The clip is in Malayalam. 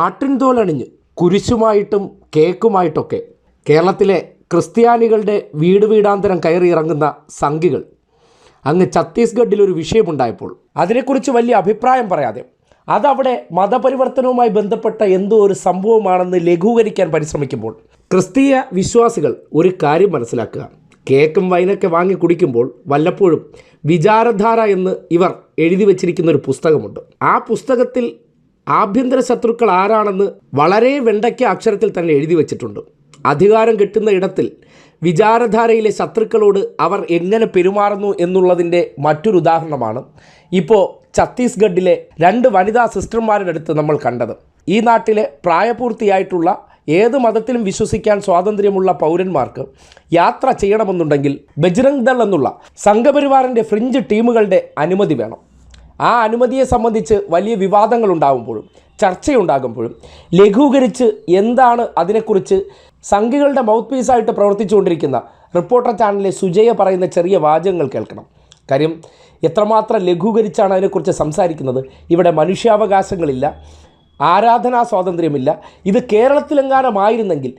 ആട്ടിൻതോലണിഞ്ഞ് കുരിശുമായിട്ടും കേക്കുമായിട്ടൊക്കെ കേരളത്തിലെ ക്രിസ്ത്യാനികളുടെ വീട് വീടാന്തരം കയറിയിറങ്ങുന്ന സംഘികൾ അങ്ങ് ഛത്തീസ്ഗഡിലൊരു വിഷയമുണ്ടായപ്പോൾ അതിനെക്കുറിച്ച് വലിയ അഭിപ്രായം പറയാതെ അതവിടെ മതപരിവർത്തനവുമായി ബന്ധപ്പെട്ട എന്തോ ഒരു സംഭവമാണെന്ന് ലഘൂകരിക്കാൻ പരിശ്രമിക്കുമ്പോൾ ക്രിസ്തീയ വിശ്വാസികൾ ഒരു കാര്യം മനസ്സിലാക്കുക. കേക്കും വൈനൊക്കെ വാങ്ങി കുടിക്കുമ്പോൾ വല്ലപ്പോഴും വിചാരധാര എന്ന് ഇവർ എഴുതി വച്ചിരിക്കുന്ന ഒരു പുസ്തകമുണ്ട്. ആ പുസ്തകത്തിൽ ആഭ്യന്തര ശത്രുക്കൾ ആരാണെന്ന് വളരെ വെണ്ടയ്ക്ക അക്ഷരത്തിൽ തന്നെ എഴുതി വച്ചിട്ടുണ്ട്. അധികാരം കിട്ടുന്ന ഇടത്തിൽ വിചാരധാരയിലെ ശത്രുക്കളോട് അവർ എങ്ങനെ പെരുമാറുന്നു എന്നുള്ളതിൻ്റെ മറ്റൊരു ഉദാഹരണമാണ് ഇപ്പോൾ ഛത്തീസ്ഗഡിലെ 2 വനിതാ സിസ്റ്റർമാരുടെ അടുത്ത് നമ്മൾ കണ്ടത്. ഈ നാട്ടിലെ പ്രായപൂർത്തിയായിട്ടുള്ള ഏത് മതത്തിലും വിശ്വസിക്കാൻ സ്വാതന്ത്ര്യമുള്ള പൗരന്മാർക്ക് യാത്ര ചെയ്യണമെന്നുണ്ടെങ്കിൽ ബജ്രംഗ് ദൾ എന്നുള്ള സംഘപരിവാറിൻ്റെ ഫ്രിഞ്ച് ടീമുകളുടെ അനുമതി വേണം. ആ അനുമതിയെ സംബന്ധിച്ച് വലിയ വിവാദങ്ങളുണ്ടാകുമ്പോഴും ചർച്ചയുണ്ടാകുമ്പോഴും ലഘൂകരിച്ച് എന്താണ് അതിനെക്കുറിച്ച് സംഘികളുടെ മൗത്ത് പീസായിട്ട് പ്രവർത്തിച്ചുകൊണ്ടിരിക്കുന്ന റിപ്പോർട്ടർ ചാനലിലെ സുജയ പറയുന്ന ചെറിയ വാചകങ്ങൾ കേൾക്കണം. കാര്യം എത്രമാത്രം ലഘൂകരിച്ചാണ് അതിനെക്കുറിച്ച് സംസാരിക്കുന്നത്. ഇവിടെ മനുഷ്യാവകാശങ്ങളില്ല, ആരാധനാ സ്വാതന്ത്ര്യമില്ല. ഇത് കേരളത്തിലെങ്ങാനുമായിരുന്നെങ്കിൽ